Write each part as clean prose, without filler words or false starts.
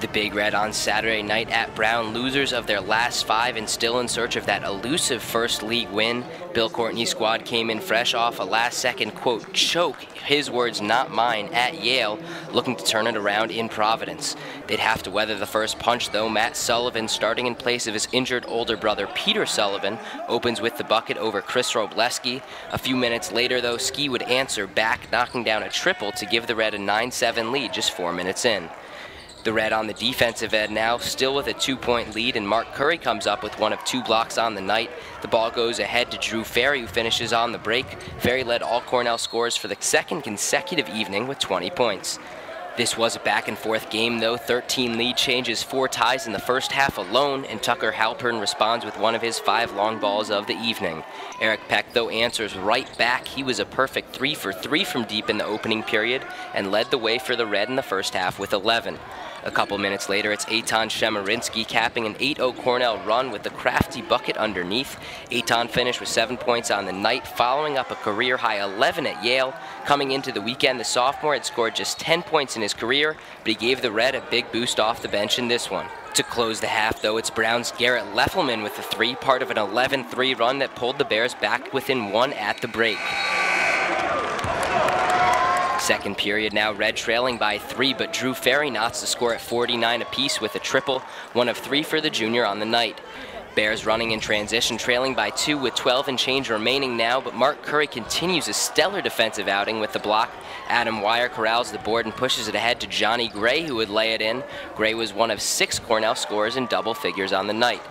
The Big Red on Saturday night at Brown, losers of their last 5 and still in search of that elusive first league win. Bill Courtney's squad came in fresh off a last-second, quote, choke, his words not mine, at Yale, looking to turn it around in Providence. They'd have to weather the first punch, though. Matt Sullivan, starting in place of his injured older brother Peter Sullivan, opens with the bucket over Chris Robleski. A few minutes later, though, Ski would answer back, knocking down a triple to give the Red a 9-7 lead just 4 minutes in. The Red on the defensive end now, still with a 2-point lead, and Mark Curry comes up with one of 2 blocks on the night. The ball goes ahead to Drew Ferry, who finishes on the break. Ferry led all Cornell scores for the second consecutive evening with 20 points. This was a back-and-forth game, though. 13 lead changes, 4 ties in the first half alone, and Tucker Halpern responds with one of his 5 long balls of the evening. Eric Peck, though, answers right back. He was a perfect 3 for 3 from deep in the opening period and led the way for the Red in the first half with 11. A couple minutes later, it's Eitan Shemerinsky capping an 8-0 Cornell run with the crafty bucket underneath. Eitan finished with 7 points on the night, following up a career-high 11 at Yale. Coming into the weekend, the sophomore had scored just 10 points in his career, but he gave the Red a big boost off the bench in this one. To close the half, though, it's Brown's Garrett Leffelman with the 3, part of an 11-3 run that pulled the Bears back within 1 at the break. Second period now, Red trailing by 3, but Drew Ferry knots the score at 49 apiece with a triple, 1 of 3 for the junior on the night. Bears running in transition, trailing by 2 with 12 and change remaining now, but Mark Curry continues a stellar defensive outing with the block. Adam Wire corrals the board and pushes it ahead to Johnny Gray, who would lay it in. Gray was one of 6 Cornell scorers in double figures on the night.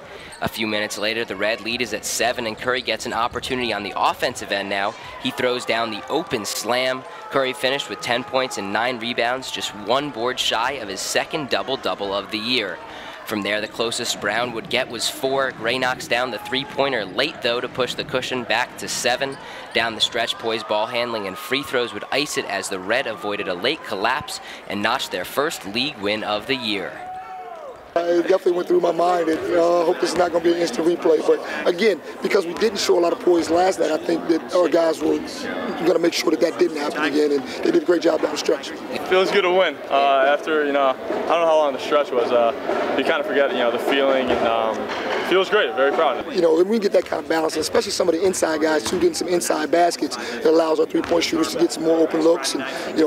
A few minutes later, the Red lead is at 7, and Curry gets an opportunity on the offensive end now. He throws down the open slam. Curry finished with 10 points and 9 rebounds, just 1 board shy of his second double-double of the year. From there, the closest Brown would get was 4. Gray knocks down the 3-pointer late, though, to push the cushion back to 7. Down the stretch, poised ball handling and free throws would ice it as the Red avoided a late collapse and notched their first league win of the year. It definitely went through my mind that I hope this is not going to be an instant replay. But again, because we didn't show a lot of poise last night, I think that our guys were going to make sure that that didn't happen again, and they did a great job down the stretch. It feels good to win. After, I don't know how long the stretch was, you kind of forget, the feeling, and it feels great. Very proud. If we get that kind of balance, especially some of the inside guys too, getting some inside baskets, it allows our 3-point shooters to get some more open looks. And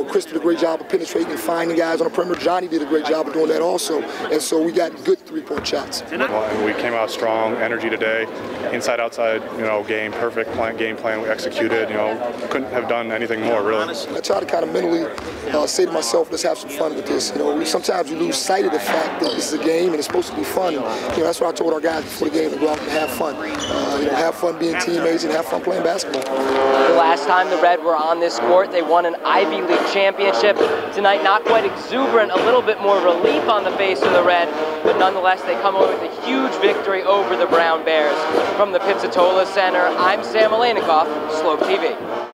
Chris did a great job of penetrating and finding guys on the perimeter. Johnny did a great job of doing that also, and so we got good 3-point shots. We came out strong, energy today, inside outside, game, perfect game plan. We executed. Couldn't have done anything more really. I try to kind of mentally say to myself, let's have some fun with this. Sometimes you lose sight of the fact that this is a game and it's supposed to be fun. That's what I told our guys before the game, to go out and have fun. Have fun being teammates and have fun playing basketball. The last time the Red were on this court, they won an Ivy League championship. Tonight, not quite exuberant, a little bit more relief on the face of the Red, but nonetheless, they come away with a huge victory over the Brown Bears. From the Pizzatola Center, I'm Sam Alenikoff, Slope TV.